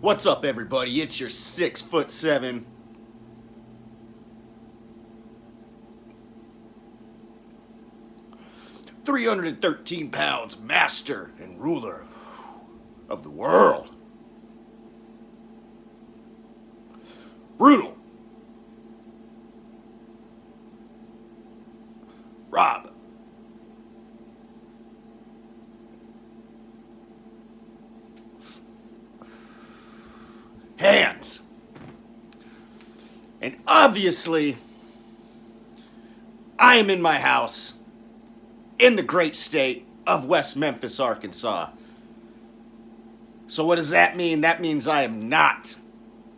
What's up, everybody? It's your 6'7", 313 pounds master and ruler of the world. Brutal. Rob. Hands. And obviously, I am in my house in the great state of West Memphis, Arkansas. So what does that mean? That means I am not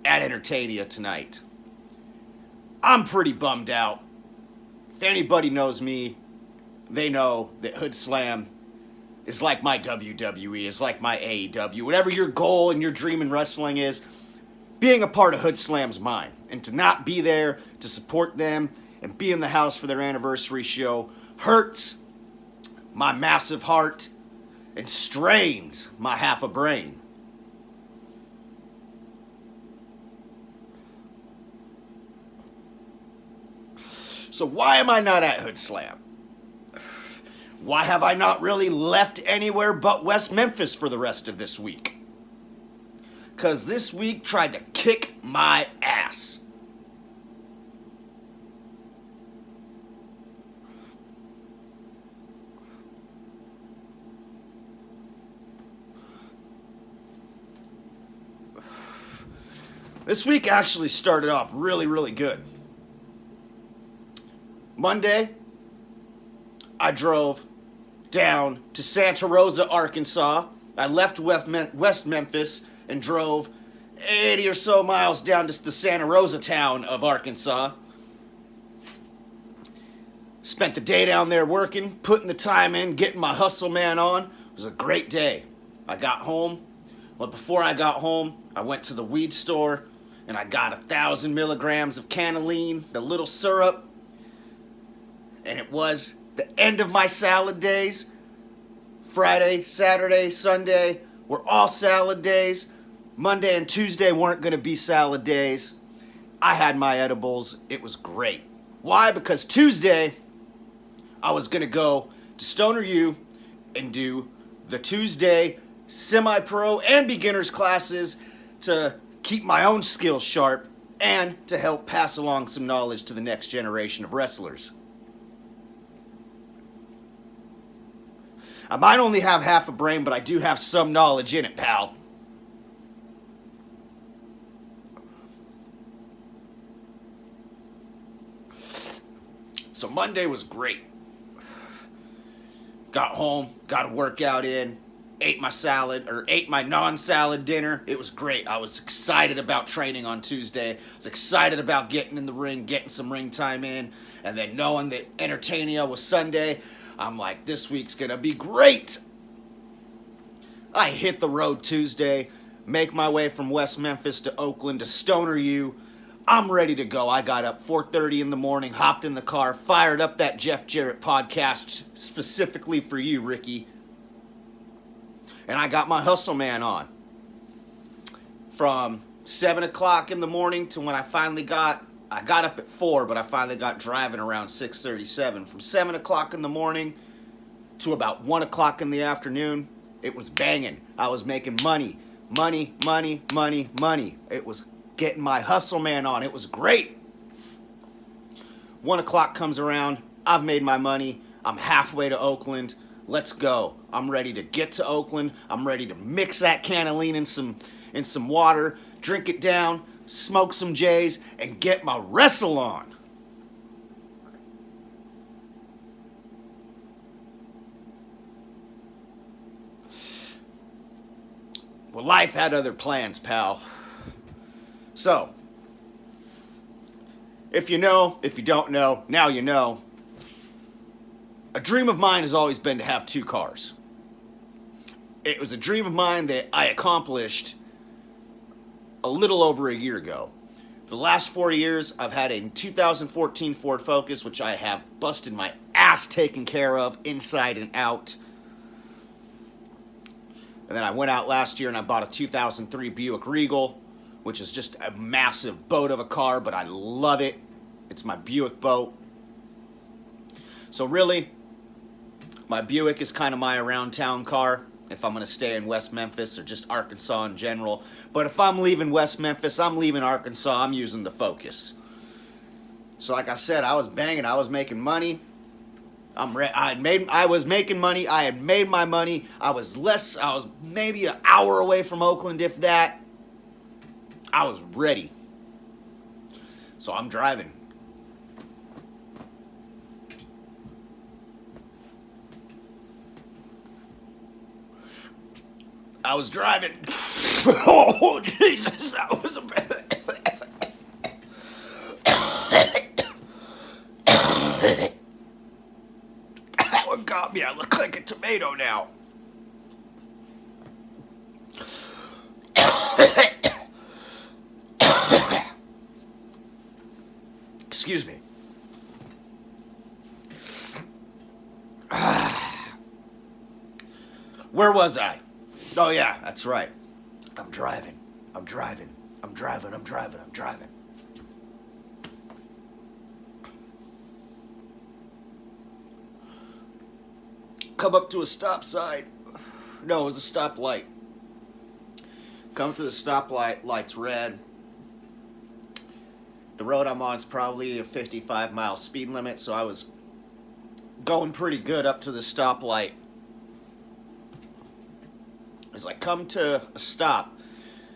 at Entertainia tonight. I'm pretty bummed out. If anybody knows me, they know that Hood Slam is like my WWE, is like my AEW. Whatever your goal and your dream in wrestling is, being a part of Hood Slam's mine. And to not be there to support them and be in the house for their anniversary show hurts my massive heart and strains my half a brain. So why am I not at Hood Slam? Why have I not really left anywhere but West Memphis for the rest of this week? Because this week tried to kick my ass. This week actually started off really, really good. Monday, I drove down to Santa Rosa, Arkansas. I left West Memphis and drove 80 or so miles down to the Santa Rosa town of Arkansas. Spent the day down there working, putting the time in, getting my hustle man on. It was a great day. I got home. But before I got home, I went to the weed store and I got 1,000 milligrams of cannellini, the little syrup. And it was the end of my salad days. Friday, Saturday, Sunday were all salad days. Monday and Tuesday weren't going to be salad days. I had my edibles. It was great. Why? Because Tuesday, I was going to go to Stoner U and do the Tuesday semi-pro and beginners classes to keep my own skills sharp and to help pass along some knowledge to the next generation of wrestlers. I might only have half a brain, but I do have some knowledge in it, pal. So Monday was great. Got home, got a workout in, ate my non-salad dinner. It was great. I was excited about training on Tuesday. I was excited about getting in the ring, getting some ring time in, and then knowing that Entertainia was Sunday, I'm like, this week's gonna be great. I hit the road Tuesday, make my way from West Memphis to Oakland to Stoner U. I'm ready to go. I got up 4:30 in the morning, hopped in the car, fired up that Jeff Jarrett podcast specifically for you, Ricky. And I got my hustle man on. From 7 o'clock in the morning to when I got up at 4, but I finally got driving around 6:37. From 7 o'clock in the morning to about 1 o'clock in the afternoon, it was banging. I was making money. Money, money, money, money. It was getting my hustle man on. It was great. 1 o'clock comes around. I've made my money. I'm halfway to Oakland. Let's go. I'm ready to get to Oakland. I'm ready to mix that cannellini in some water, drink it down, smoke some J's, and get my wrestle on. Well, life had other plans, pal. So, if you know, if you don't know, now you know. A dream of mine has always been to have 2 cars. It was a dream of mine that I accomplished a little over a year ago. For the last 4 years, I've had a 2014 Ford Focus, which I have busted my ass taken care of inside and out. And then I went out last year and I bought a 2003 Buick Regal, which is just a massive boat of a car, but I love it. It's my Buick boat. So really, my Buick is kind of my around town car if I'm going to stay in West Memphis or just Arkansas in general. But if I'm leaving West Memphis, I'm leaving Arkansas, I'm using the Focus. So like I said, I was banging, I was making money. I was making money. I had made my money. I was maybe an hour away from Oakland, if that. I was ready. So I'm driving. I was driving. Oh, Jesus, that was a bad. That one got me. I look like a tomato now. Excuse me. Where was I? Oh, yeah, that's right. I'm driving. Come up to a stop sign. No, it was a stoplight. Come to the stoplight, light's red. The road I'm on is probably a 55-mile speed limit, so I was going pretty good up to the stoplight. As I come to a stop,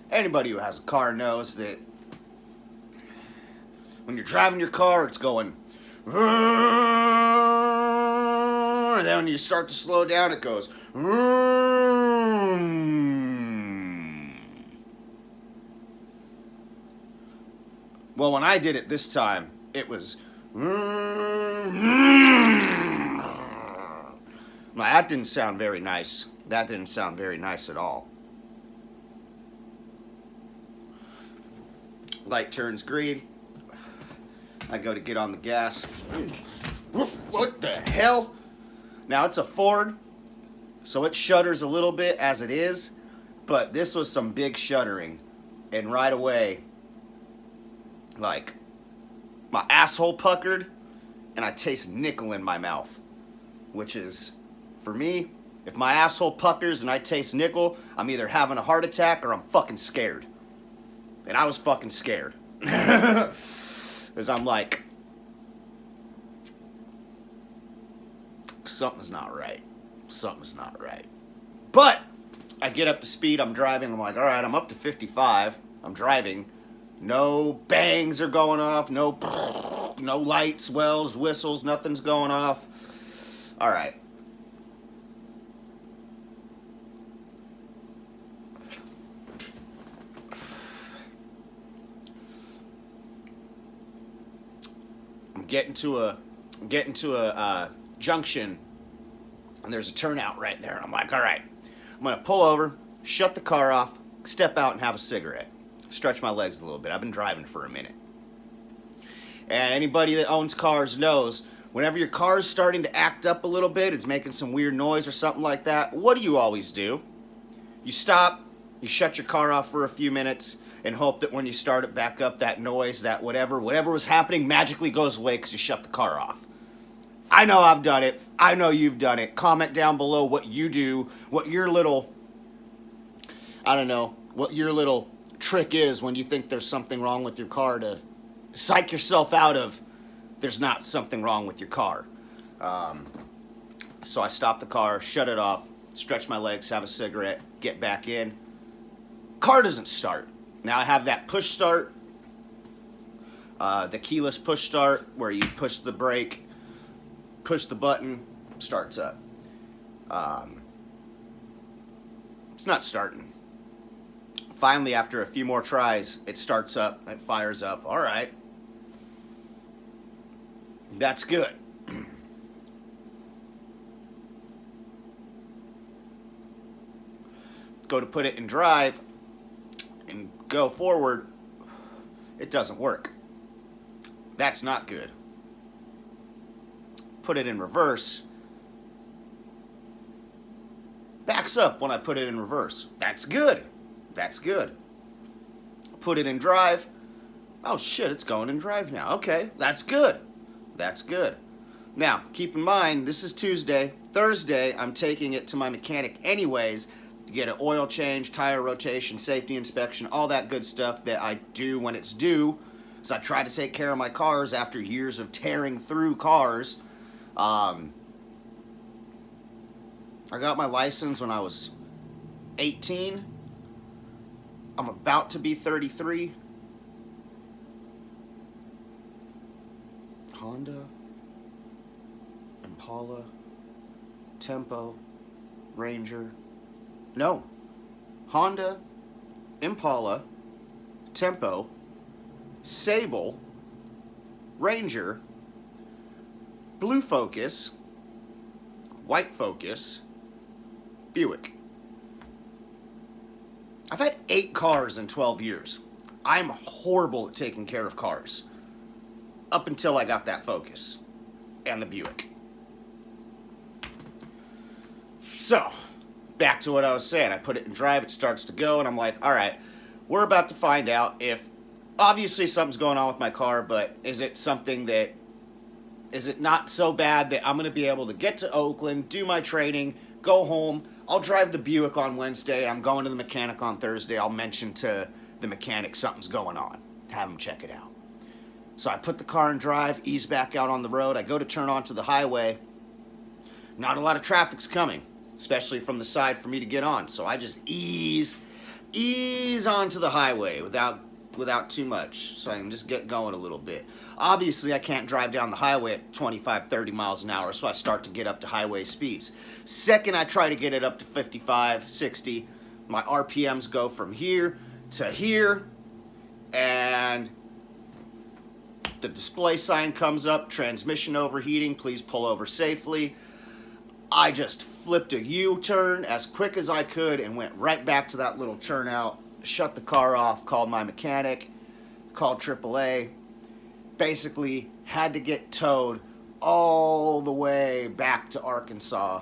anybody who has a car knows that when you're driving your car, it's going, and then when you start to slow down, it goes, well, when I did it this time, it was, well, that didn't sound very nice. That didn't sound very nice at all. Light turns green. I go to get on the gas. What the hell? Now it's a Ford, so it shudders a little bit as it is, but this was some big shuddering. And right away, like, my asshole puckered, and I taste nickel in my mouth. Which is, for me, if my asshole puckers and I taste nickel, I'm either having a heart attack or I'm fucking scared. And I was fucking scared. Because I'm like, something's not right. Something's not right. But I get up to speed, I'm driving, I'm like, all right, I'm up to 55. I'm driving. No bangs are going off, no lights, wells, whistles, nothing's going off. All right. I'm getting to a junction, and there's a turnout right there. And I'm like, all right, I'm gonna pull over, shut the car off, step out, and have a cigarette. Stretch my legs a little bit. I've been driving for a minute. And anybody that owns cars knows, whenever your car's starting to act up a little bit, it's making some weird noise or something like that, what do you always do? You stop, you shut your car off for a few minutes, and hope that when you start it back up, that noise, that whatever was happening magically goes away because you shut the car off. I know I've done it. I know you've done it. Comment down below what you do, what your little, I don't know, what your little trick is when you think there's something wrong with your car to psych yourself out of there's not something wrong with your car. So I stop the car, shut it off, stretch my legs, have a cigarette, get back in. Car doesn't start. Now I have that push start, the keyless push start, where you push the brake, push the button, starts up. It's not starting. Finally, after a few more tries, it starts up, it fires up. All right. That's good. Go to put it in drive and go forward, it doesn't work. That's not good. Put it in reverse, Backs up when I put it in reverse. That's good. That's good. Put it in drive. Oh shit, it's going in drive now. Okay, that's good. That's good. Now, keep in mind, this is Tuesday. Thursday, I'm taking it to my mechanic anyways to get an oil change, tire rotation, safety inspection, all that good stuff that I do when it's due. So I try to take care of my cars after years of tearing through cars. I got my license when I was 18. I'm about to be 33. Honda, Impala, Tempo, Ranger. No. Honda, Impala, Tempo, Sable, Ranger, Blue Focus, White Focus, Buick. I've had 8 cars in 12 years. I'm horrible at taking care of cars. Up until I got that Focus and the Buick. So, back to what I was saying. I put it in drive, it starts to go, and I'm like, all right, we're about to find out if, obviously something's going on with my car, but is it not so bad that I'm going to be able to get to Oakland, do my training, go home. I'll drive the Buick on Wednesday. I'm going to the mechanic on Thursday. I'll mention to the mechanic something's going on. Have him check it out. So I put the car in drive, ease back out on the road. I go to turn onto the highway. Not a lot of traffic's coming, especially from the side for me to get on. So I just ease onto the highway without too much, so I can just get going a little bit. Obviously, I can't drive down the highway at 25, 30 miles an hour, so I start to get up to highway speeds. Second, I try to get it up to 55, 60. My RPMs go from here to here, and the display sign comes up, transmission overheating, please pull over safely. I just flipped a U-turn as quick as I could and went right back to that little turnout. Shut the car off, called my mechanic, called AAA. Basically, had to get towed all the way back to Arkansas.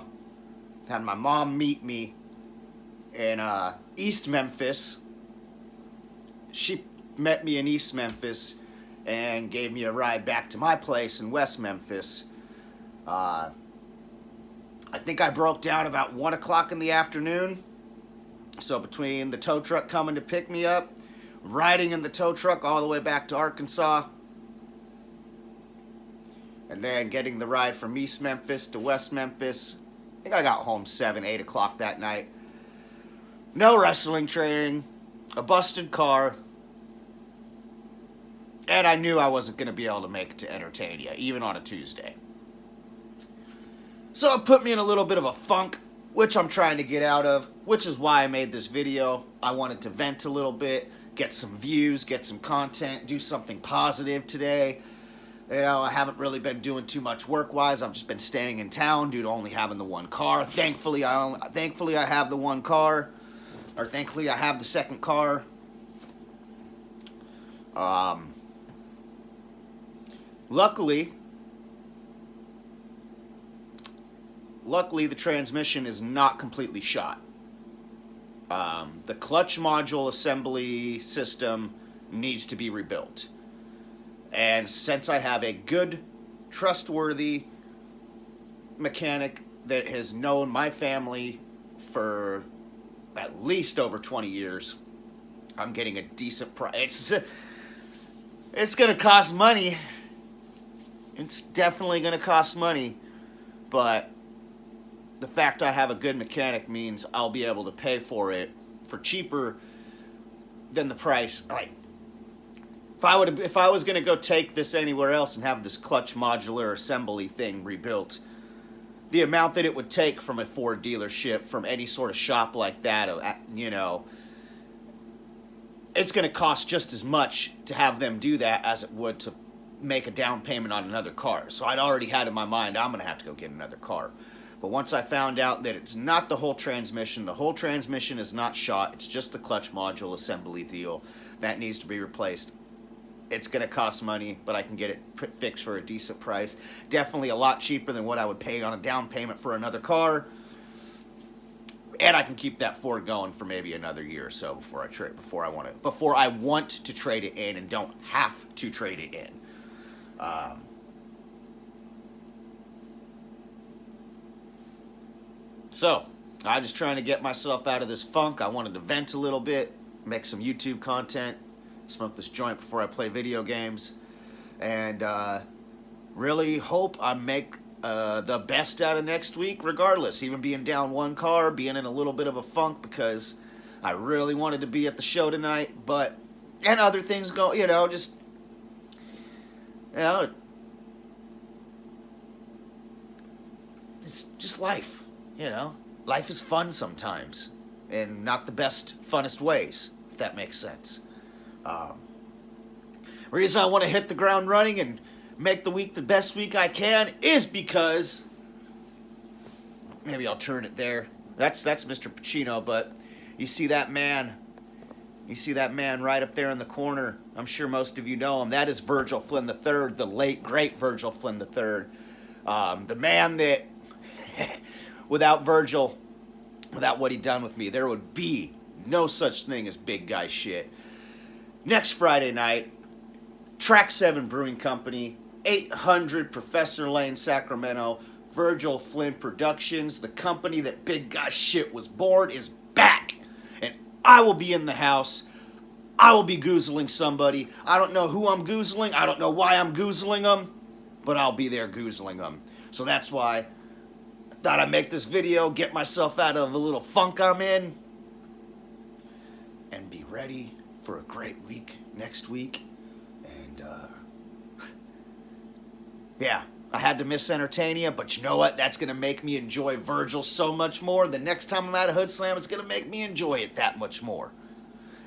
Had my mom meet me in East Memphis. She met me in East Memphis and gave me a ride back to my place in West Memphis. I think I broke down about 1 o'clock in the afternoon. So between the tow truck coming to pick me up, riding in the tow truck all the way back to Arkansas, and then getting the ride from East Memphis to West Memphis, I think I got home 7, 8 o'clock that night. No wrestling training, a busted car, and I knew I wasn't going to be able to make it to Entertainia, even on a Tuesday. So it put me in a little bit of a funk, which I'm trying to get out of, which is why I made this video. I wanted to vent a little bit, get some views, get some content, do something positive today. You know, I haven't really been doing too much work-wise. I've just been staying in town due to only having the one car. Thankfully, I have the one car, or thankfully I have the second car. Luckily, the transmission is not completely shot. The clutch module assembly system needs to be rebuilt. And since I have a good, trustworthy mechanic that has known my family for at least over 20 years, I'm getting a decent price. It's going to cost money. It's definitely going to cost money. But the fact I have a good mechanic means I'll be able to pay for it for cheaper than the price. Like, if I was going to go take this anywhere else and have this clutch modular assembly thing rebuilt, the amount that it would take from a Ford dealership, from any sort of shop like that, you know, it's going to cost just as much to have them do that as it would to make a down payment on another car. So I'd already had in my mind, I'm going to have to go get another car. But once I found out that it's not the whole transmission is not shot, it's just the clutch module assembly deal that needs to be replaced. It's going to cost money, but I can get it fixed for a decent price. Definitely a lot cheaper than what I would pay on a down payment for another car. and I can keep that Ford going for maybe another year or so before I want to trade it in and don't have to trade it in. So, I'm just trying to get myself out of this funk. I wanted to vent a little bit, make some YouTube content, smoke this joint before I play video games, and really hope I make the best out of next week regardless, even being down one car, being in a little bit of a funk because I really wanted to be at the show tonight, and other things go, it's just life. Life is fun sometimes, and not the best, funnest ways, if that makes sense. Reason I want to hit the ground running and make the week the best week I can is because, maybe I'll turn it there. That's Mr. Pacino, but you see that man right up there in the corner. I'm sure most of you know him. That is Virgil Flynn III, the late, great Virgil Flynn III. The man that... Without Virgil, without what he done with me, there would be no such thing as big guy shit. Next Friday night, Track 7 Brewing Company, 800 Professor Lane, Sacramento, Virgil Flynn Productions, the company that big guy shit was born, is back. And I will be in the house. I will be goozling somebody. I don't know who I'm goozling. I don't know why I'm goozling them, but I'll be there goozling them. So that's why thought I'd make this video, get myself out of a little funk I'm in, and be ready for a great week next week. And, yeah, I had to miss Entertainia, but you know what? That's going to make me enjoy Virgil so much more. The next time I'm at a Hood Slam, it's going to make me enjoy it that much more.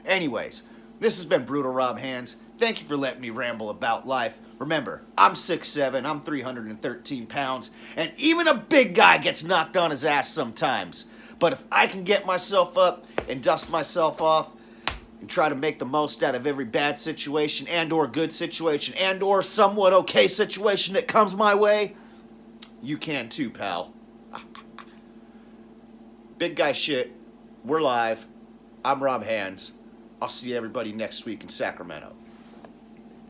Anyways, this has been Brutal Rob Hands. Thank you for letting me ramble about life. Remember, I'm 6'7", I'm 313 pounds, and even a big guy gets knocked on his ass sometimes. But if I can get myself up and dust myself off and try to make the most out of every bad situation and or good situation and or somewhat okay situation that comes my way, you can too, pal. Big guy shit. We're live. I'm Rob Hands. I'll see everybody next week in Sacramento.